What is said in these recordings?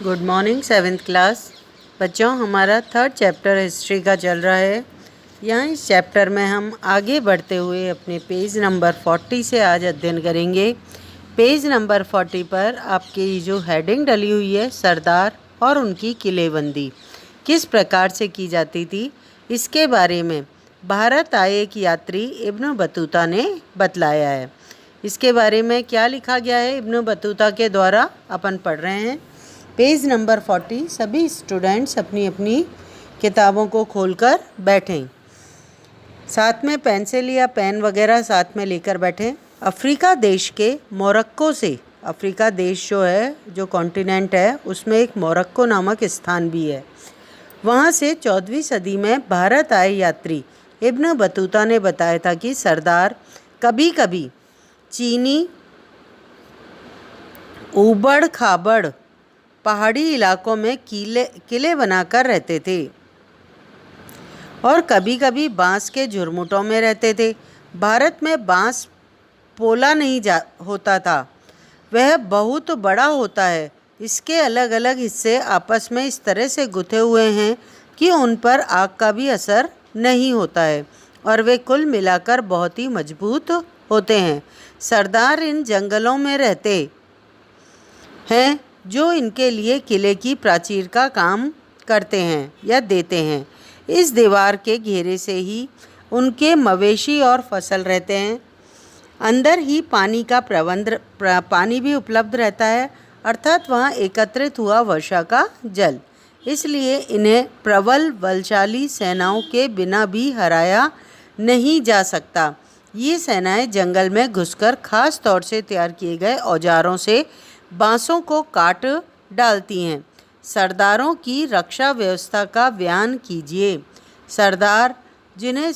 Good morning seventh class बच्चों। हमारा third chapter history का चल रहा है। यहाँ इस चैप्टर में हम आगे बढ़ते हुए अपने पेज नंबर 40 से आज अध्ययन करेंगे। पेज नंबर 40 पर आपकी जो हेडिंग डली हुई है, सरदार और उनकी किलेबंदी किस प्रकार से की जाती थी, इसके बारे में भारत आए एक यात्री इब्न बतूता ने बतलाया है। इसके बारे में क्या लिखा गया है इब्न बतूता के द्वारा, अपन पढ़ रहे हैं। Page number 40। सभी स्टूडेंट्स अपनी अपनी किताबों को खोलकर बैठें। साथ में पेंसिल या पेन वगैरह साथ में लेकर बैठें। अफ्रीका देश के मोरक्को से, अफ्रीका देश जो है, जो कॉन्टिनेंट है, उसमें एक मोरक्को नामक स्थान भी है। वहाँ से 14वीं सदी में भारत आए यात्री इब्न बतूता ने बताया था कि सरदार कभी कभी चीनी ऊबड़ खाबड़ पहाड़ी इलाकों में किले बनाकर रहते थे और कभी कभी बांस के झुरमुटों में रहते थे। भारत में बांस पोला नहीं होता था, वह बहुत बड़ा होता है। इसके अलग अलग हिस्से आपस में इस तरह से गुथे हुए हैं कि उन पर आग का भी असर नहीं होता है और वे कुल मिलाकर बहुत ही मजबूत होते हैं। सरदार इन जंगलों में रहते हैं जो इनके लिए किले की प्राचीर का काम करते हैं या देते हैं। इस दीवार के घेरे से ही उनके मवेशी और फसल रहते हैं। अंदर ही पानी का पानी भी उपलब्ध रहता है, अर्थात वहाँ एकत्रित हुआ वर्षा का जल। इसलिए इन्हें प्रबल बलशाली सेनाओं के बिना भी हराया नहीं जा सकता। ये सेनाएं जंगल में घुसकर खास तौर से तैयार किए गए औजारों से बांसों को काट डालती हैं। सरदारों की रक्षा व्यवस्था का बयान कीजिए। सरदार जिन्हें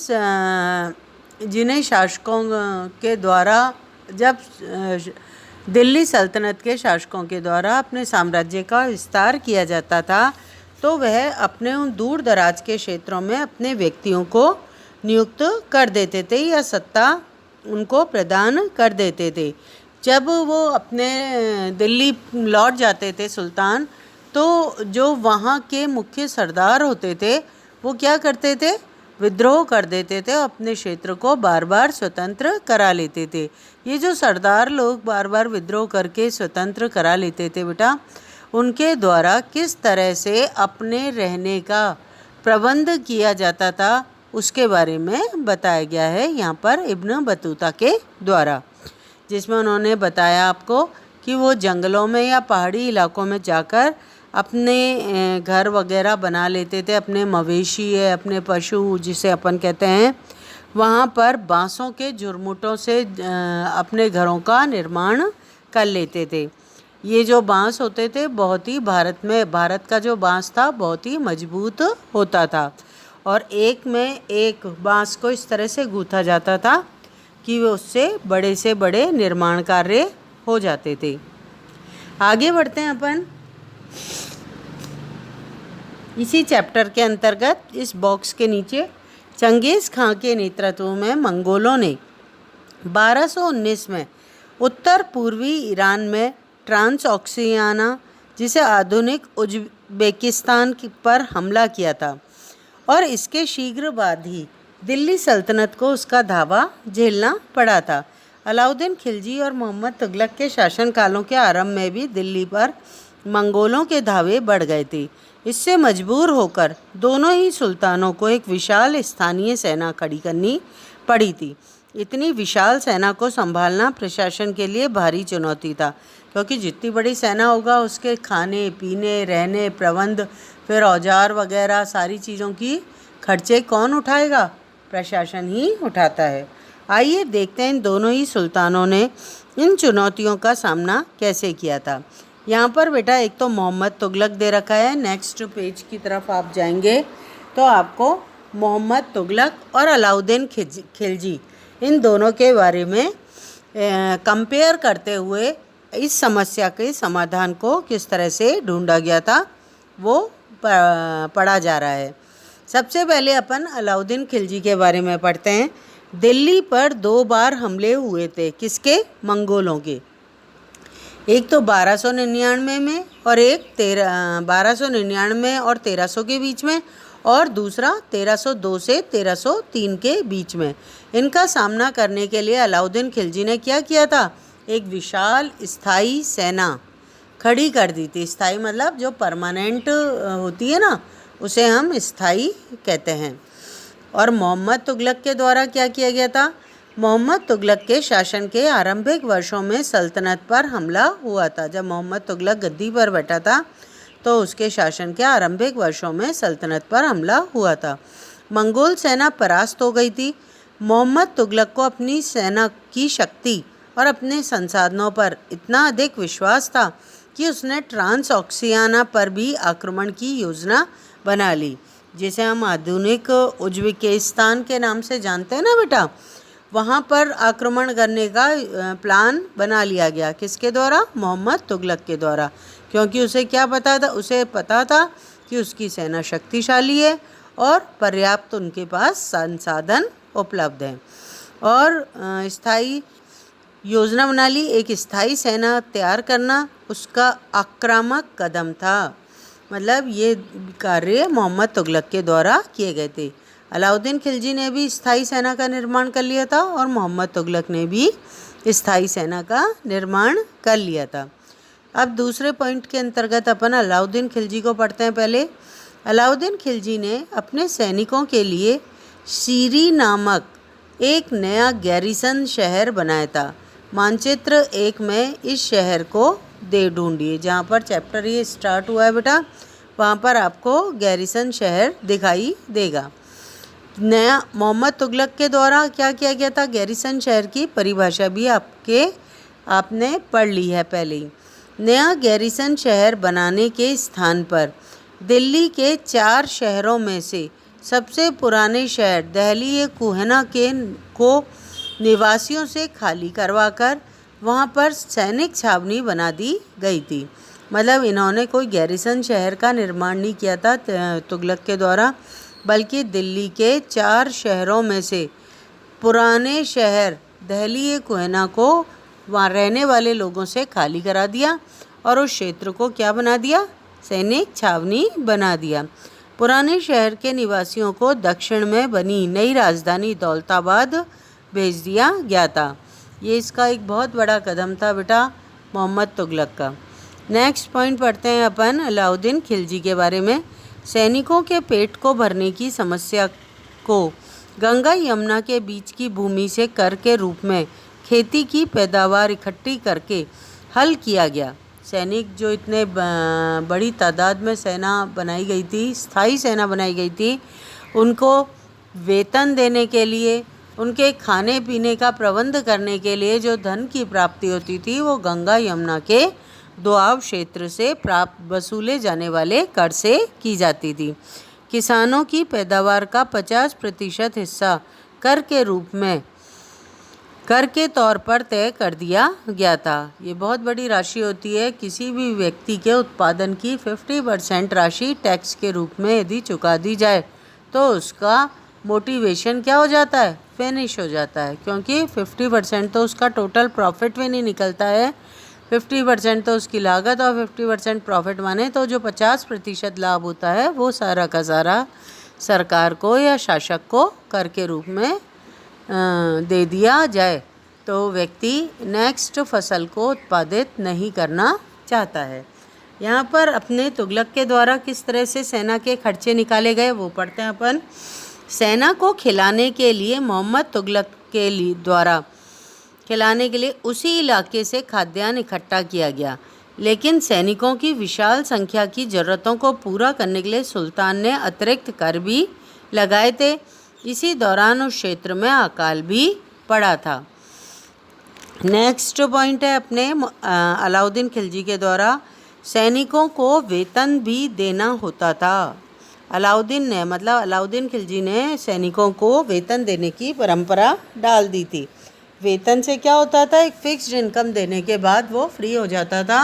शासकों के द्वारा, जब दिल्ली सल्तनत के शासकों के द्वारा अपने साम्राज्य का विस्तार किया जाता था, तो वह अपने उन दूर दराज के क्षेत्रों में अपने व्यक्तियों को नियुक्त कर देते थे या सत्ता उनको प्रदान कर देते थे। जब वो अपने दिल्ली लौट जाते थे सुल्तान, तो जो वहाँ के मुख्य सरदार होते थे वो क्या करते थे, विद्रोह कर देते थे, अपने क्षेत्र को बार बार स्वतंत्र करा लेते थे। ये जो सरदार लोग बार बार विद्रोह करके स्वतंत्र करा लेते थे बेटा, उनके द्वारा किस तरह से अपने रहने का प्रबंध किया जाता था उसके बारे में बताया गया है यहाँ पर इब्न बतूता के द्वारा, जिसमें उन्होंने बताया आपको कि वो जंगलों में या पहाड़ी इलाकों में जाकर अपने घर वगैरह बना लेते थे। अपने मवेशी है, अपने पशु जिसे अपन कहते हैं, वहाँ पर बांसों के झुरमुटों से अपने घरों का निर्माण कर लेते थे। ये जो बांस होते थे बहुत ही भारत का जो बांस था बहुत ही मजबूत होता था और एक में एक बांस को इस तरह से गूंथा जाता था कि वे उससे बड़े से बड़े निर्माण कार्य हो जाते थे। आगे बढ़ते हैं अपन इसी चैप्टर के अंतर्गत। इस बॉक्स के नीचे चंगेज़ खां के नेतृत्व में मंगोलों ने 1219 में उत्तर पूर्वी ईरान में ट्रांसऑक्सियाना, जिसे आधुनिक उज़्बेकिस्तान पर हमला किया था और इसके शीघ्र बाद ही दिल्ली सल्तनत को उसका धावा झेलना पड़ा था। अलाउद्दीन खिलजी और मोहम्मद तुगलक के शासनकालों के आरंभ में भी दिल्ली पर मंगोलों के धावे बढ़ गए थे। इससे मजबूर होकर दोनों ही सुल्तानों को एक विशाल स्थानीय सेना खड़ी करनी पड़ी थी। इतनी विशाल सेना को संभालना प्रशासन के लिए भारी चुनौती था, क्योंकि जितनी बड़ी सेना होगा उसके खाने पीने रहने प्रबंध, फिर औजार वगैरह सारी चीज़ों की खर्चे कौन उठाएगा, प्रशासन ही उठाता है। आइए देखते हैं इन दोनों ही सुल्तानों ने इन चुनौतियों का सामना कैसे किया था। यहाँ पर बेटा एक तो मोहम्मद तुगलक दे रखा है। नेक्स्ट पेज की तरफ आप जाएंगे तो आपको मोहम्मद तुगलक और अलाउद्दीन खिलजी इन दोनों के बारे में कंपेयर करते हुए इस समस्या के समाधान को किस तरह से ढूंढा गया था वो पढ़ा जा रहा है। सबसे पहले अपन अलाउद्दीन खिलजी के बारे में पढ़ते हैं। दिल्ली पर 2 बार हमले हुए थे, किसके, मंगोलों के। एक तो 1299 में और एक 1299 और 1300 के बीच में, और दूसरा 1302 से 1303 के बीच में। इनका सामना करने के लिए अलाउद्दीन खिलजी ने क्या किया था? एक विशाल स्थायी सेना खड़ी कर दी थी। स्थायी मतलब जो परमानेंट होती है ना, उसे हम स्थायी कहते हैं। और मोहम्मद तुगलक के द्वारा क्या किया गया था? मोहम्मद तुगलक के शासन के आरंभिक वर्षों में सल्तनत पर हमला हुआ था। जब मोहम्मद तुगलक गद्दी पर बैठा था तो उसके शासन के आरंभिक वर्षों में सल्तनत पर हमला हुआ था। मंगोल सेना परास्त हो गई थी। मोहम्मद तुगलक को अपनी सेना की शक्ति और अपने संसाधनों पर इतना अधिक विश्वास था कि उसने ट्रांसऑक्सियाना पर भी आक्रमण की योजना बना ली, जिसे हम आधुनिक उज्बेकिस्तान के नाम से जानते हैं ना बेटा। वहाँ पर आक्रमण करने का प्लान बना लिया गया। किसके द्वारा? मोहम्मद तुगलक के द्वारा। क्योंकि उसे क्या पता था? उसे पता था कि उसकी सेना शक्तिशाली है और पर्याप्त उनके पास संसाधन उपलब्ध हैं। और स्थायी योजना बना ली। एक स्थायी सेना तैयार करना उसका आक्रामक कदम था। मतलब ये कार्य मोहम्मद तुगलक के द्वारा किए गए थे। अलाउद्दीन खिलजी ने भी स्थायी सेना का निर्माण कर लिया था और मोहम्मद तुगलक ने भी स्थायी सेना का निर्माण कर लिया था। अब दूसरे पॉइंट के अंतर्गत अपन अलाउद्दीन खिलजी को पढ़ते हैं। पहले अलाउद्दीन खिलजी ने अपने सैनिकों के लिए सीरी नामक एक नया गैरिसन शहर बनाया था। मानचित्र 1 में इस शहर को दे ढूंढिए। जहाँ पर चैप्टर ये स्टार्ट हुआ है बेटा, वहाँ पर आपको गैरिसन शहर दिखाई देगा। नया मोहम्मद तुगलक के द्वारा क्या किया गया था? गैरिसन शहर की परिभाषा भी आपने पढ़ ली है पहले ही। नया गैरिसन शहर बनाने के स्थान पर दिल्ली के 4 शहरों में से सबसे पुराने शहर दहली कुहना को निवासियों से खाली करवाकर वहाँ पर सैनिक छावनी बना दी गई थी। मतलब इन्होंने कोई गैरिसन शहर का निर्माण नहीं किया था तुगलक के द्वारा, बल्कि दिल्ली के 4 शहरों में से पुराने शहर दहली कुहना को वहाँ रहने वाले लोगों से खाली करा दिया और उस क्षेत्र को क्या बना दिया? सैनिक छावनी बना दिया। पुराने शहर के निवासियों को दक्षिण में बनी नई राजधानी दौलताबाद भेज दिया गया था। ये इसका एक बहुत बड़ा कदम था बेटा मोहम्मद तुगलक का। नेक्स्ट पॉइंट पढ़ते हैं अपन अलाउद्दीन खिलजी के बारे में। सैनिकों के पेट को भरने की समस्या को गंगा यमुना के बीच की भूमि से कर के रूप में खेती की पैदावार इकट्ठी करके हल किया गया। सैनिक जो इतने बड़ी तादाद में सेना बनाई गई थी, स्थायी सेना बनाई गई थी, उनको वेतन देने के लिए, उनके खाने पीने का प्रबंध करने के लिए जो धन की प्राप्ति होती थी वो गंगा यमुना के दोआब क्षेत्र से प्राप्त वसूले जाने वाले कर से की जाती थी। किसानों की पैदावार का 50% हिस्सा कर के रूप में कर के तौर पर तय कर दिया गया था। ये बहुत बड़ी राशि होती है। किसी भी व्यक्ति के उत्पादन की 50% राशि टैक्स के रूप में यदि चुका दी जाए तो उसका मोटिवेशन क्या हो जाता है? फिनिश हो जाता है, क्योंकि 50% तो उसका टोटल प्रॉफिट में नहीं निकलता है। 50% तो उसकी लागत और 50% प्रॉफिट माने तो जो 50% लाभ होता है वो सारा का सारा सरकार को या शासक को कर के रूप में दे दिया जाए तो व्यक्ति नेक्स्ट फसल को उत्पादित नहीं करना चाहता है। यहाँ पर अपने तुगलक के द्वारा किस तरह से सेना के खर्चे निकाले गए वो पढ़ते हैं अपन। सेना को खिलाने के लिए मोहम्मद तुगलक के द्वारा खिलाने के लिए उसी इलाके से खाद्यान्न इकट्ठा किया गया, लेकिन सैनिकों की विशाल संख्या की ज़रूरतों को पूरा करने के लिए सुल्तान ने अतिरिक्त कर भी लगाए थे। इसी दौरान उस क्षेत्र में अकाल भी पड़ा था। नेक्स्ट पॉइंट है अपने अलाउद्दीन खिलजी के द्वारा सैनिकों को वेतन भी देना होता था। अलाउद्दीन खिलजी ने सैनिकों को वेतन देने की परंपरा डाल दी थी। वेतन से क्या होता था? एक फिक्स्ड इनकम देने के बाद वो फ्री हो जाता था।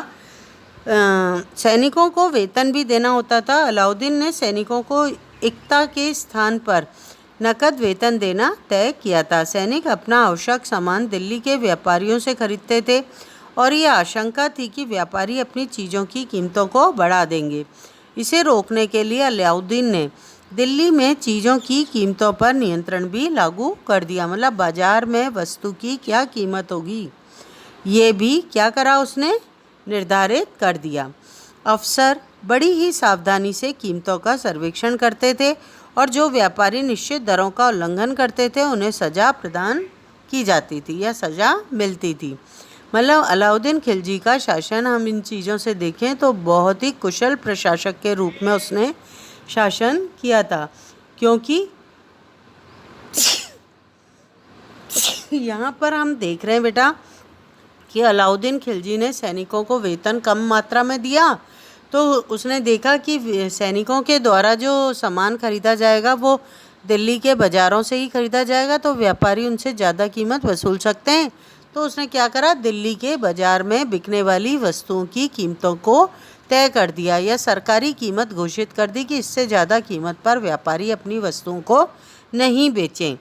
सैनिकों को वेतन भी देना होता था। अलाउद्दीन ने सैनिकों को एकता के स्थान पर नकद वेतन देना तय किया था। सैनिक अपना आवश्यक सामान दिल्ली के व्यापारियों से खरीदते थे और ये आशंका थी कि व्यापारी अपनी चीज़ों की कीमतों को बढ़ा देंगे। इसे रोकने के लिए अलाउद्दीन ने दिल्ली में चीज़ों की कीमतों पर नियंत्रण भी लागू कर दिया। मतलब बाज़ार में वस्तु की क्या कीमत होगी ये भी क्या करा उसने, निर्धारित कर दिया। अफसर बड़ी ही सावधानी से कीमतों का सर्वेक्षण करते थे और जो व्यापारी निश्चित दरों का उल्लंघन करते थे उन्हें सज़ा प्रदान की जाती थी या सज़ा मिलती थी। मतलब अलाउद्दीन खिलजी का शासन हम इन चीज़ों से देखें तो बहुत ही कुशल प्रशासक के रूप में उसने शासन किया था, क्योंकि यहाँ पर हम देख रहे हैं बेटा कि अलाउद्दीन खिलजी ने सैनिकों को वेतन कम मात्रा में दिया, तो उसने देखा कि सैनिकों के द्वारा जो सामान खरीदा जाएगा वो दिल्ली के बाज़ारों से ही खरीदा जाएगा, तो व्यापारी उनसे ज़्यादा कीमत वसूल सकते हैं। तो उसने क्या करा, दिल्ली के बाज़ार में बिकने वाली वस्तुओं की कीमतों को तय कर दिया या सरकारी कीमत घोषित कर दी कि इससे ज़्यादा कीमत पर व्यापारी अपनी वस्तुओं को नहीं बेचें।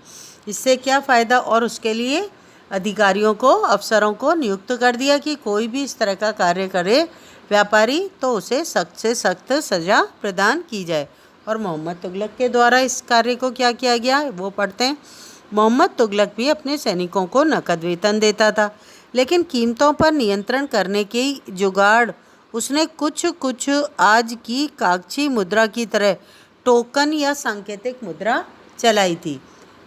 इससे क्या फ़ायदा, और उसके लिए अधिकारियों को, अफसरों को नियुक्त कर दिया कि कोई भी इस तरह का कार्य करे व्यापारी तो उसे सख्त से सख्त सज़ा प्रदान की जाए। और मोहम्मद तुगलक के द्वारा इस कार्य को क्या किया गया वो पढ़ते हैं। मोहम्मद तुगलक भी अपने सैनिकों को नकद वेतन देता था, लेकिन कीमतों पर नियंत्रण करने के जुगाड़ उसने कुछ आज की कागजी मुद्रा की तरह टोकन या सांकेतिक मुद्रा चलाई थी।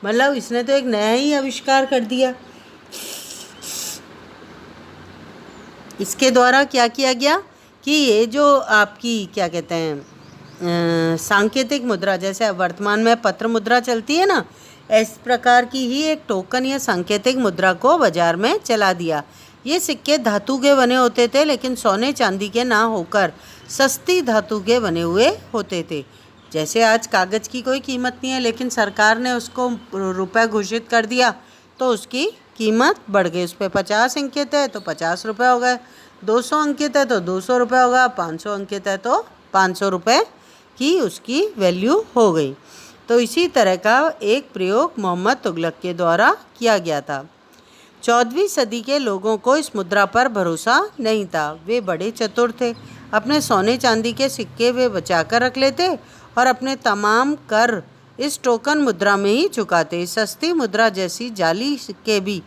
मतलब इसने तो एक नया ही आविष्कार कर दिया। इसके द्वारा क्या किया गया कि ये जो आपकी क्या कहते हैं सांकेतिक मुद्रा, जैसे वर्तमान में पत्र मुद्रा चलती है ना, इस प्रकार की ही एक टोकन या सांकेतिक मुद्रा को बाजार में चला दिया। ये सिक्के धातु के बने होते थे, लेकिन सोने चांदी के ना होकर सस्ती धातु के बने हुए होते थे। जैसे आज कागज़ की कोई कीमत नहीं है, लेकिन सरकार ने उसको रुपए घोषित कर दिया तो उसकी कीमत बढ़ गई। उस पर 50 अंकित है तो 50 रुपये हो गए, 200 अंकित है तो 200 रुपये होगा, 500 अंकित है तो 500 रुपये की उसकी वैल्यू हो गई। तो इसी तरह का एक प्रयोग मोहम्मद तुगलक के द्वारा किया गया था। 14वीं सदी के लोगों को इस मुद्रा पर भरोसा नहीं था। वे बड़े चतुर थे। अपने सोने चांदी के सिक्के वे बचा कर रख लेते और अपने तमाम कर इस टोकन मुद्रा में ही चुकाते। सस्ती मुद्रा जैसी जाली सिक्के भी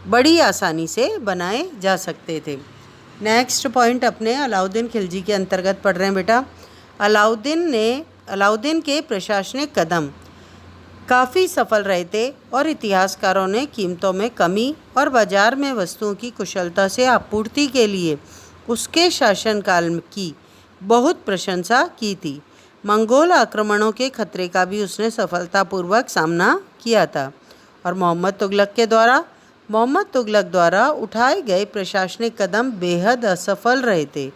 बड़ी आसानी से बनाए जा सकते थे। नेक्स्ट पॉइंट अपने अलाउद्दीन खिलजी के अंतर्गत पढ़ रहे हैं बेटा। अलाउद्दीन के प्रशासनिक कदम काफ़ी सफल रहे थे और इतिहासकारों ने कीमतों में कमी और बाजार में वस्तुओं की कुशलता से आपूर्ति के लिए उसके शासनकाल की बहुत प्रशंसा की थी। मंगोल आक्रमणों के खतरे का भी उसने सफलतापूर्वक सामना किया था। और मोहम्मद तुगलक द्वारा उठाए गए प्रशासनिक कदम बेहद असफल रहे थे।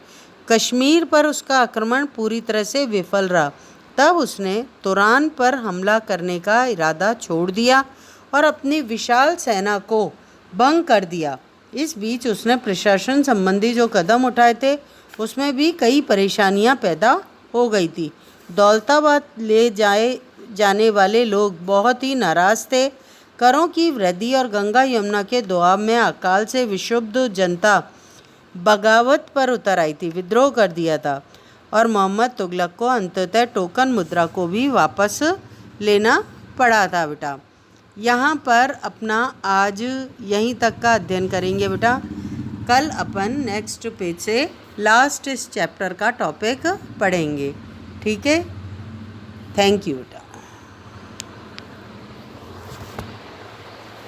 कश्मीर पर उसका आक्रमण पूरी तरह से विफल रहा। तब उसने तुरान पर हमला करने का इरादा छोड़ दिया और अपनी विशाल सेना को भंग कर दिया। इस बीच उसने प्रशासन संबंधी जो कदम उठाए थे उसमें भी कई परेशानियां पैदा हो गई थी। दौलताबाद ले जाने वाले लोग बहुत ही नाराज़ थे। करों की वृद्धि और गंगा यमुना के दोआब में अकाल से विक्षुब्ध जनता बगावत पर उतर आई थी, विद्रोह कर दिया था। और मोहम्मद तुगलक को अंततः टोकन मुद्रा को भी वापस लेना पड़ा था बेटा। यहाँ पर अपना आज यहीं तक का अध्ययन करेंगे बेटा। कल अपन नेक्स्ट पेज से लास्ट इस चैप्टर का टॉपिक पढ़ेंगे। ठीक है, थैंक यू बेटा।